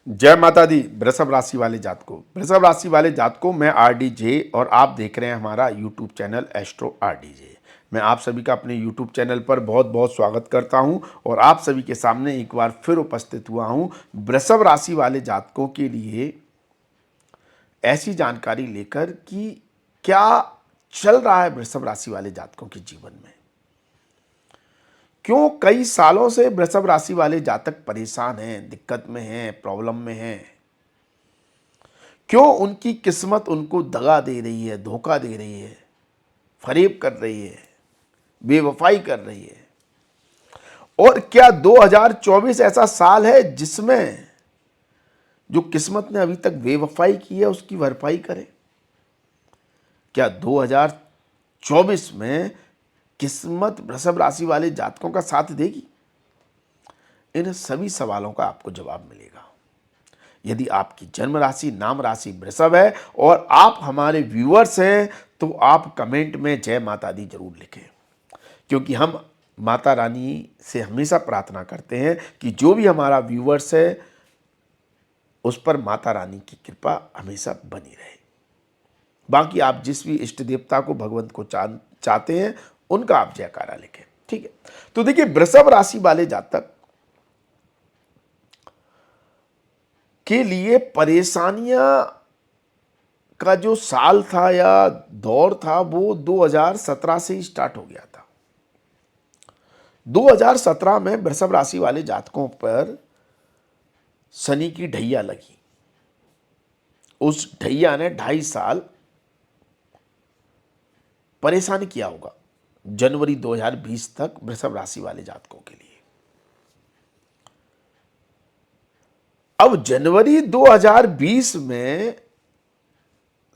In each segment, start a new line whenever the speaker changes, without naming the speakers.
जय माता दी। वृषभ राशि वाले जातकों, वृषभ राशि वाले जातकों, मैं आरडीजे और आप देख रहे हैं हमारा यूट्यूब चैनल एस्ट्रो आरडीजे। मैं आप सभी का अपने यूट्यूब चैनल पर बहुत बहुत स्वागत करता हूं और आप सभी के सामने एक बार फिर उपस्थित हुआ हूं वृषभ राशि वाले जातकों के लिए ऐसी जानकारी लेकर कि क्या चल रहा है वृषभ राशि वाले जातकों के जीवन में। क्यों कई सालों से वृषभ राशि वाले जातक परेशान हैं, दिक्कत में हैं, प्रॉब्लम में हैं। क्यों उनकी किस्मत उनको दगा दे रही है, धोखा दे रही है, फरेब कर रही है, बेवफाई कर रही है। और क्या 2024 ऐसा साल है जिसमें जो किस्मत ने अभी तक बेवफाई की है उसकी भरपाई करे? क्या 2024 में किस्मत वृषभ राशि वाले जातकों का साथ देगी? इन सभी सवालों का आपको जवाब मिलेगा यदि आपकी जन्म राशि नाम राशि वृषभ है और आप हमारे व्यूअर्स हैं तो आप कमेंट में जय माता दी जरूर लिखें, क्योंकि हम माता रानी से हमेशा प्रार्थना करते हैं कि जो भी हमारा व्यूअर्स है उस पर माता रानी की कृपा हमेशा बनी रहे। बाकी आप जिस भी इष्ट देवता को, भगवंत को चाहते हैं उनका आप जयकारा लिखें। ठीक है, तो देखिए वृषभ राशि वाले जातक के लिए परेशानियां का जो साल था या दौर था वो 2017 से ही स्टार्ट हो गया था। 2017 में वृषभ राशि वाले जातकों पर शनि की ढैया लगी। उस ढैया ने 2.5 साल परेशान किया होगा, जनवरी 2020 तक वृषभ राशि वाले जातकों के लिए। अब जनवरी 2020 में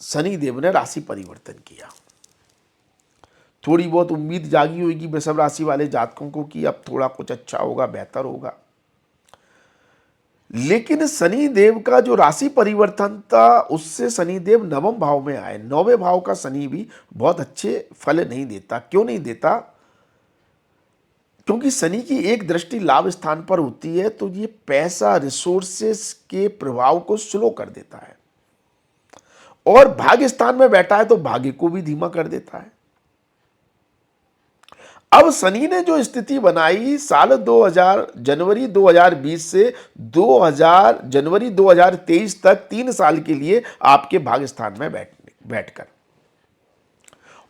शनि देव ने राशि परिवर्तन किया। थोड़ी बहुत उम्मीद जागी होगी वृषभ राशि वाले जातकों को कि अब थोड़ा कुछ अच्छा होगा, बेहतर होगा। लेकिन शनि देव का जो राशि परिवर्तन था उससे शनि देव नवम भाव में आए। 9वें भाव का शनि भी बहुत अच्छे फल नहीं देता। क्यों नहीं देता? क्योंकि शनि की एक दृष्टि लाभ स्थान पर होती है तो ये पैसा, रिसोर्सेस के प्रभाव को स्लो कर देता है, और भाग्य स्थान में बैठा है तो भाग्य को भी धीमा कर देता है। अब शनि ने जो स्थिति बनाई साल 2000 जनवरी 2020 से 2000 जनवरी 2023 तक 3 साल के लिए आपके भाग्य स्थान में बैठकर,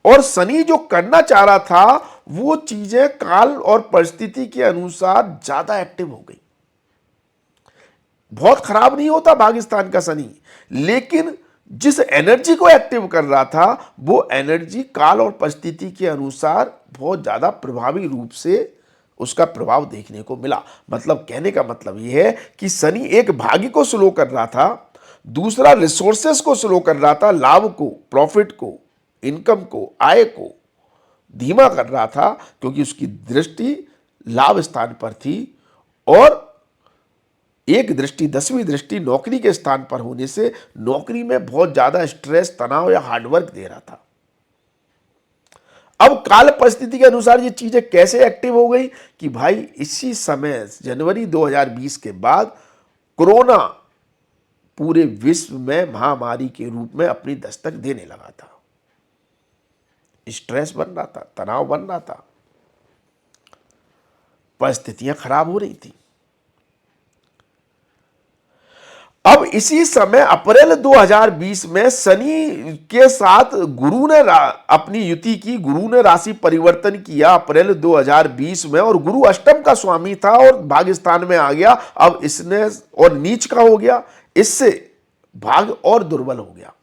और शनि जो करना चाह रहा था वो चीजें काल और परिस्थिति के अनुसार ज्यादा एक्टिव हो गई। बहुत खराब नहीं होता भाग्य स्थान का शनि, लेकिन जिस एनर्जी को एक्टिव कर रहा था वो एनर्जी काल और परिस्थिति के अनुसार बहुत ज्यादा प्रभावी रूप से उसका प्रभाव देखने को मिला। मतलब कहने का मतलब यह है कि शनि एक भाग्य को स्लो कर रहा था, दूसरा रिसोर्सेस को स्लो कर रहा था, लाभ को, प्रॉफिट को, इनकम को, आय को धीमा कर रहा था, क्योंकि उसकी दृष्टि लाभ स्थान पर थी और एक दृष्टि, 10वीं दृष्टि नौकरी के स्थान पर होने से नौकरी में बहुत ज्यादा स्ट्रेस, तनाव या हार्डवर्क दे रहा था। अब काल परिस्थिति के अनुसार ये चीजें कैसे एक्टिव हो गई कि भाई इसी समय जनवरी 2020 के बाद कोरोना पूरे विश्व में महामारी के रूप में अपनी दस्तक देने लगा था। स्ट्रेस बन रहा था, तनाव बन रहा था, परिस्थितियां खराब हो रही थी। अब इसी समय अप्रैल 2020 में शनि के साथ गुरु ने अपनी युति की, गुरु ने राशि परिवर्तन किया अप्रैल 2020 में, और गुरु अष्टम का स्वामी था और भाग्य स्थान में आ गया। अब इसने और नीच का हो गया, इससे भाग्य और दुर्बल हो गया।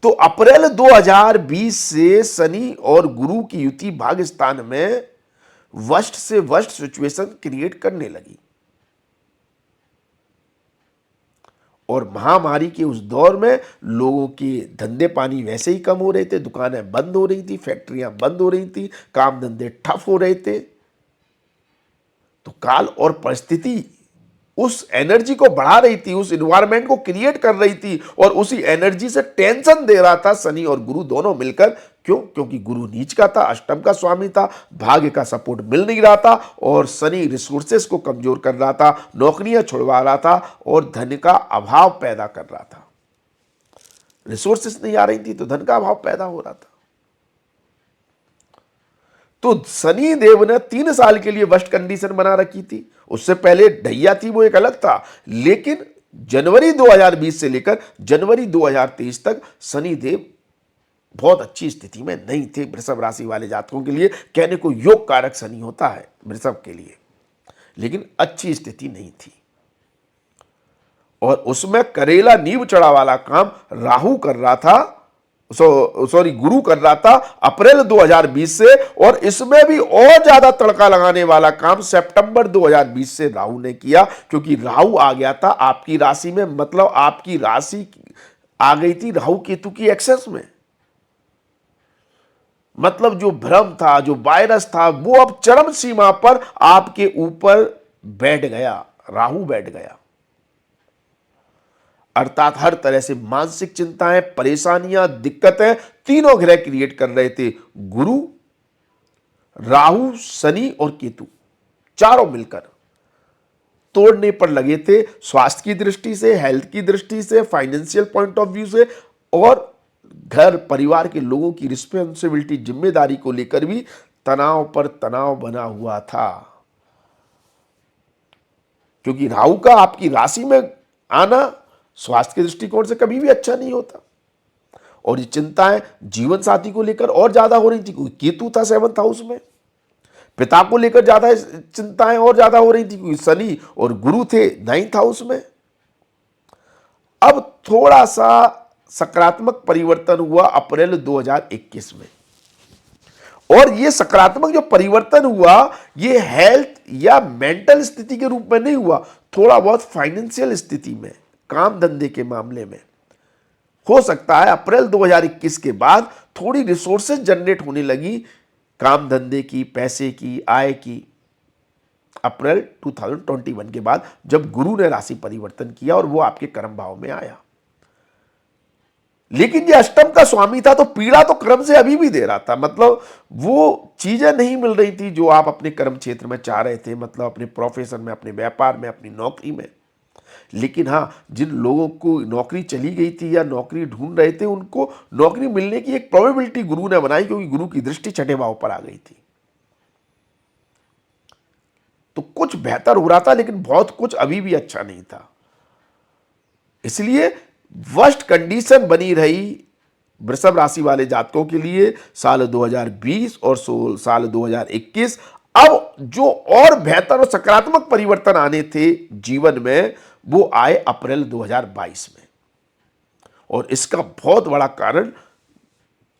तो अप्रैल 2020 से शनि और गुरु की युति भाग्य स्थान में वर्स्ट से वर्स्ट सिचुएशन क्रिएट करने लगी, और महामारी के उस दौर में लोगों के धंधे पानी वैसे ही कम हो रहे थे, दुकानें बंद हो रही थी, फैक्ट्रियां बंद हो रही थी, काम धंधे ठप हो रहे थे। तो काल और परिस्थिति उस एनर्जी को बढ़ा रही थी, उस इन्वायरमेंट को क्रिएट कर रही थी, और उसी एनर्जी से टेंशन दे रहा था शनि और गुरु दोनों मिलकर। क्यों? क्योंकि गुरु नीच का था, अष्टम का स्वामी था, भाग्य का सपोर्ट मिल नहीं रहा था और शनि रिसोर्सेस को कमजोर कर रहा था, नौकरियां छुड़वा रहा था और धन का अभाव पैदा कर रहा था। रिसोर्सेस नहीं आ रही थी तो धन का अभाव पैदा हो रहा था। तो शनि देव ने 3 साल के लिए वर्स्ट कंडीशन बना रखी थी। उससे पहले ढैया थी, वो एक अलग था, लेकिन जनवरी 2020 से लेकर जनवरी 2023 तक शनि देव बहुत अच्छी स्थिति में नहीं थे। वृषभ राशि वाले जातकों के लिए कहने को योग कारक शनि होता है वृषभ के लिए, लेकिन अच्छी स्थिति नहीं थी। और उसमें करेला नींव चढ़ा वाला काम राहु कर रहा था, गुरु कर रहा था अप्रैल 2020 से, और इसमें भी और ज्यादा तड़का लगाने वाला काम सितंबर 2020 से राहु ने किया, क्योंकि राहु आ गया था आपकी राशि में। मतलब आपकी राशि आ गई थी राहु केतु की एक्सेस में। मतलब जो भ्रम था, जो वायरस था, वो अब चरम सीमा पर आपके ऊपर बैठ गया, राहु बैठ गया। अर्थात हर तरह से मानसिक चिंताएं, परेशानियां, दिक्कतें तीनों ग्रह क्रिएट कर रहे थे। गुरु, राहु, शनि और केतु चारों मिलकर तोड़ने पर लगे थे, स्वास्थ्य की दृष्टि से, हेल्थ की दृष्टि से, फाइनेंशियल पॉइंट ऑफ व्यू से, और घर परिवार के लोगों की रिस्पॉन्सिबिलिटी, जिम्मेदारी को लेकर भी तनाव पर तनाव बना हुआ था। क्योंकि राहु का आपकी राशि में आना स्वास्थ्य के दृष्टिकोण से कभी भी अच्छा नहीं होता। और ये चिंताएं जीवन साथी को लेकर और ज्यादा हो रही थी, क्योंकि केतु था 7th हाउस में। पिता को लेकर ज्यादा चिंताएं और ज्यादा हो रही थी, क्योंकि शनि और गुरु थे 9th हाउस में। अब थोड़ा सा सकारात्मक परिवर्तन हुआ अप्रैल 2021 में, और ये सकारात्मक जो परिवर्तन हुआ, ये हेल्थ या मेंटल स्थिति के रूप में नहीं हुआ, थोड़ा बहुत फाइनेंशियल स्थिति में, काम धंधे के मामले में हो सकता है। अप्रैल 2021 के बाद थोड़ी रिसोर्सेज जनरेट होने लगी, काम धंधे की, पैसे की, आय की। अप्रैल 2021 के बाद जब गुरु ने राशि परिवर्तन किया और वो आपके कर्म भाव में आया। लेकिन ये अष्टम का स्वामी था, तो पीड़ा तो कर्म से अभी भी दे रहा था। मतलब वो चीजें नहीं मिल रही थी जो आप अपने कर्म क्षेत्र में चाह रहे थे, मतलब अपने प्रोफेशन में, अपने व्यापार में, अपनी नौकरी में। लेकिन हाँ, जिन लोगों को नौकरी चली गई थी या नौकरी ढूंढ रहे थे, उनको नौकरी मिलने की एक प्रोबेबिलिटी गुरु ने बनाई, क्योंकि गुरु की दृष्टि छठे भाव पर आ गई थी। तो कुछ बेहतर हो रहा था, लेकिन बहुत कुछ अभी भी अच्छा नहीं था। इसलिए वर्स्ट कंडीशन बनी रही वृषभ राशि वाले जातकों के लिए साल 2020 और साल 2021। अब जो और बेहतर और सकारात्मक परिवर्तन आने थे जीवन में, वो आए अप्रैल 2022 में। और इसका बहुत बड़ा कारण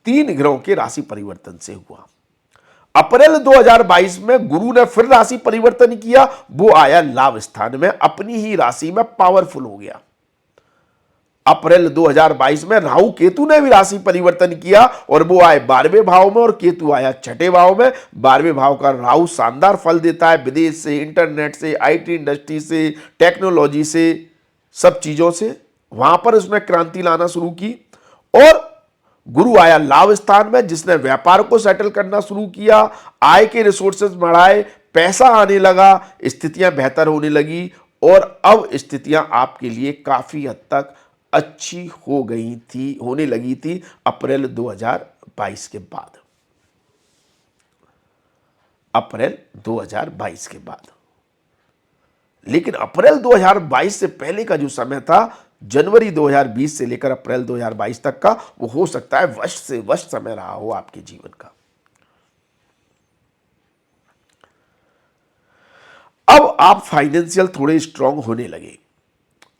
3 ग्रहों के राशि परिवर्तन से हुआ। अप्रैल 2022 में गुरु ने फिर राशि परिवर्तन किया, वो आया लाभ स्थान में, अपनी ही राशि में पावरफुल हो गया। अप्रैल 2022 में राहु केतु ने भी राशि परिवर्तन किया और वो आए 12वें भाव में और केतु आया छठे भाव में। 12वें भाव का राहु शानदार फल देता है, विदेश से, इंटरनेट से, आईटी इंडस्ट्री से, टेक्नोलॉजी से, सब चीजों से वहां पर उसने क्रांति लाना शुरू की। और गुरु आया लाभ स्थान में, जिसने व्यापार को सेटल करना शुरू किया, आय के रिसोर्सेज बढ़ाए, पैसा आने लगा, स्थितियां बेहतर होने लगी। और अब स्थितियां आपके लिए काफी हद तक अच्छी होने लगी थी अप्रैल 2022 के बाद। अप्रैल 2022 के बाद। लेकिन अप्रैल 2022 से पहले का जो समय था, जनवरी 2020 से लेकर अप्रैल 2022 तक का, वो हो सकता है वर्ष से वर्ष समय रहा हो आपके जीवन का। अब आप फाइनेंशियल थोड़े स्ट्रांग होने लगे।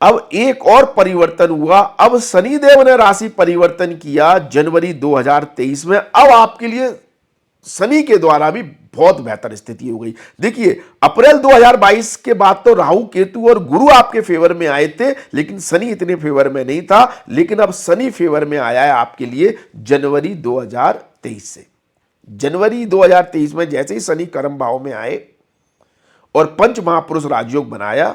अब एक और परिवर्तन हुआ, अब शनिदेव ने राशि परिवर्तन किया जनवरी 2023 में। अब आपके लिए शनि के द्वारा भी बहुत बेहतर स्थिति हो गई। देखिए, अप्रैल 2022 के बाद तो राहु, केतु और गुरु आपके फेवर में आए थे, लेकिन शनि इतने फेवर में नहीं था। लेकिन अब शनि फेवर में आया है आपके लिए जनवरी 2023 से। जनवरी 2023 में जैसे ही शनि कर्म भाव में आए और पंच महापुरुष राजयोग बनाया,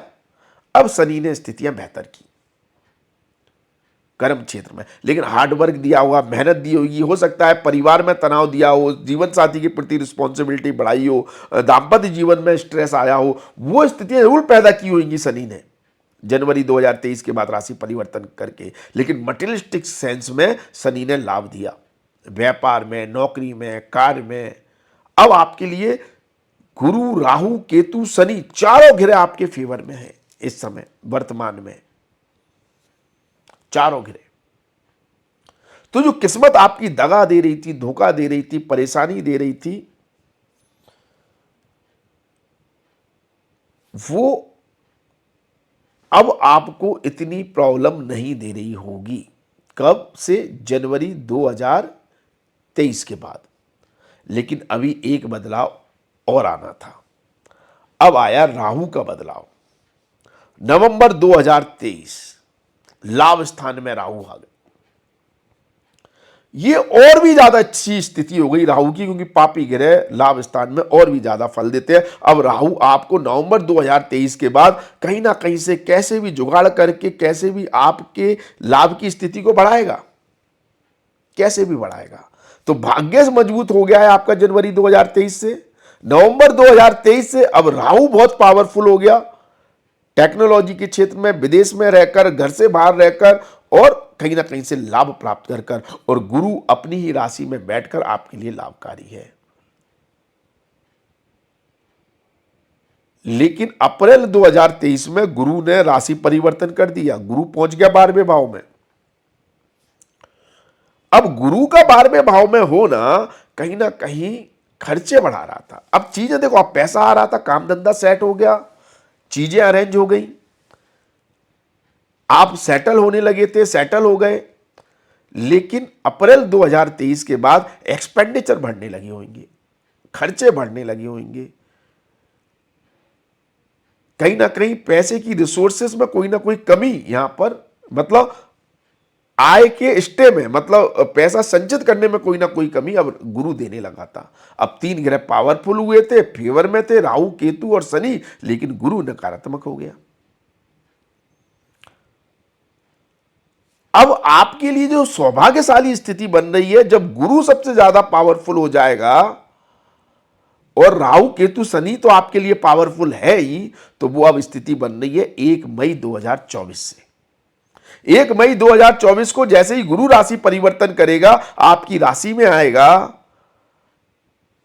अब शनि ने स्थितियां बेहतर की। कर्म क्षेत्र में, लेकिन हार्ड वर्क दिया होगा, मेहनत दी होगी, हो सकता है परिवार में तनाव दिया हो, जीवन साथी के प्रति रिस्पॉन्सिबिलिटी बढ़ाई हो, दाम्पत्य जीवन में स्ट्रेस आया हो, वो स्थितियां जरूर पैदा की होंगी शनि ने जनवरी 2023 के बाद राशि परिवर्तन करके। लेकिन मटेरियलिस्टिक सेंस में शनि ने लाभ दिया, व्यापार में, नौकरी में, कार्य में। अब आपके लिए गुरु, राहु, केतु, शनि चारों ग्रह आपके फेवर में है इस समय वर्तमान में, चारों ग्रह। तो जो किस्मत आपकी दगा दे रही थी, धोखा दे रही थी, परेशानी दे रही थी, वो अब आपको इतनी प्रॉब्लम नहीं दे रही होगी। कब से? जनवरी 2023 के बाद। लेकिन अभी एक बदलाव और आना था, अब आया राहु का बदलाव। नवंबर 2023 लाभ स्थान में राहु आ गए, ये और भी ज्यादा अच्छी स्थिति हो गई राहु की, क्योंकि पापी ग्रह लाभ स्थान में और भी ज्यादा फल देते हैं। अब राहु आपको नवंबर 2023 के बाद कहीं ना कहीं से कैसे भी जुगाड़ करके कैसे भी आपके लाभ की स्थिति को बढ़ाएगा, कैसे भी बढ़ाएगा। तो भाग्य मजबूत हो गया है आपका जनवरी 2023 से। नवंबर 2023 से अब राहु बहुत पावरफुल हो गया, टेक्नोलॉजी के क्षेत्र में, विदेश में रहकर, घर से बाहर रहकर और कहीं ना कहीं से लाभ प्राप्त कर कर, और गुरु अपनी ही राशि में बैठकर आपके लिए लाभकारी है। लेकिन अप्रैल 2023 में गुरु ने राशि परिवर्तन कर दिया, गुरु पहुंच गया 12वें भाव में। अब गुरु का 12वें भाव में होना कहीं ना कहीं खर्चे बढ़ा रहा था। अब चीजें देखो, अब पैसा आ रहा था, काम धंधा सेट हो गया, चीजें अरेंज हो गई, आप सेटल होने लगे थे, सेटल हो गए। लेकिन अप्रैल 2023 के बाद एक्सपेंडिचर बढ़ने लगे होंगे, खर्चे बढ़ने लगे होंगे, कहीं ना कहीं पैसे की रिसोर्सेस में कोई ना कोई कमी यहां पर, मतलब आय के स्टे में, मतलब पैसा संचित करने में कोई ना कोई कमी अब गुरु देने लगा था। अब 3 ग्रह पावरफुल हुए थे, फेवर में थे, राहु, केतु और शनि, लेकिन गुरु नकारात्मक हो गया। अब आपके लिए जो सौभाग्यशाली स्थिति बन रही है, जब गुरु सबसे ज्यादा पावरफुल हो जाएगा और राहु, केतु, शनि तो आपके लिए पावरफुल है ही, तो वो अब स्थिति बन रही है 1 मई 2024 से। 1 मई 2024 को जैसे ही गुरु राशि परिवर्तन करेगा, आपकी राशि में आएगा,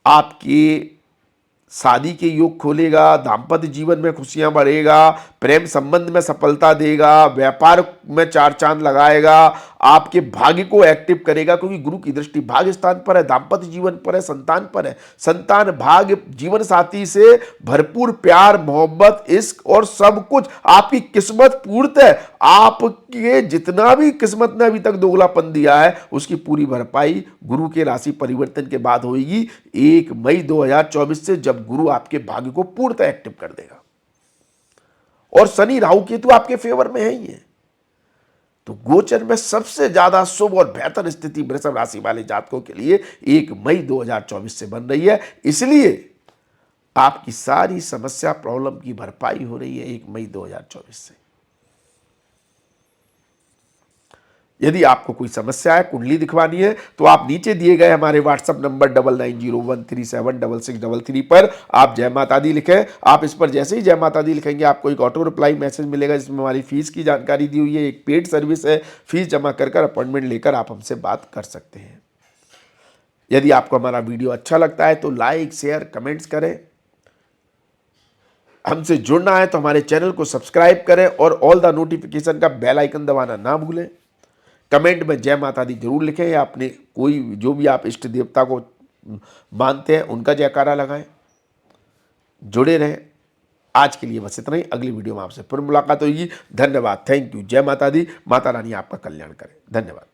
आपकी शादी के योग खोलेगा, दाम्पत्य जीवन में खुशियां बढ़ेगा, प्रेम संबंध में सफलता देगा, व्यापार में 4 चांद लगाएगा, आपके भाग्य को एक्टिव करेगा, क्योंकि गुरु की दृष्टि भाग्य स्थान पर है, दाम्पत्य जीवन पर है, संतान पर है। संतान, भाग्य, जीवन साथी से भरपूर प्यार, मोहब्बत, इश्क और सब कुछ, आपकी किस्मत पूर्त है। आपके जितना भी किस्मत ने अभी तक दोगलापन दिया है, उसकी पूरी भरपाई गुरु के राशि परिवर्तन के बाद होगी 1 मई 2024 से, जब गुरु आपके भाग्य को पूर्णतः एक्टिव कर देगा। और शनि, राहु, केतु आपके फेवर में है ही है। तो गोचर में सबसे ज्यादा शुभ और बेहतर स्थिति वृषभ राशि वाले जातकों के लिए 1 मई 2024 से बन रही है। इसलिए आपकी सारी समस्या, प्रॉब्लम की भरपाई हो रही है 1 मई 2024 से। यदि आपको कोई समस्या है, कुंडली दिखवानी है, तो आप नीचे दिए गए हमारे व्हाट्सएप नंबर 9901376633 पर आप जय माता दी लिखें। आप इस पर जैसे ही जय माता दी लिखेंगे, आपको एक ऑटो रिप्लाई मैसेज मिलेगा, जिसमें हमारी फीस की जानकारी दी हुई है। एक पेड सर्विस है, फीस जमा कर अपॉइंटमेंट लेकर आप हमसे बात कर सकते हैं। यदि आपको हमारा वीडियो अच्छा लगता है तो लाइक, शेयर, कमेंट्स करें। हमसे जुड़ना है तो हमारे चैनल को सब्सक्राइब करें और ऑल द नोटिफिकेशन का बेल आइकन दबाना ना भूलें। कमेंट में जय माता दी जरूर लिखें, या अपने कोई जो भी आप इष्ट देवता को मानते हैं उनका जयकारा लगाएं। जुड़े रहें। आज के लिए बस इतना ही, अगली वीडियो में आपसे फिर मुलाकात होगी। धन्यवाद, थैंक यू, जय माता दी। माता रानी आपका कल्याण करे। धन्यवाद।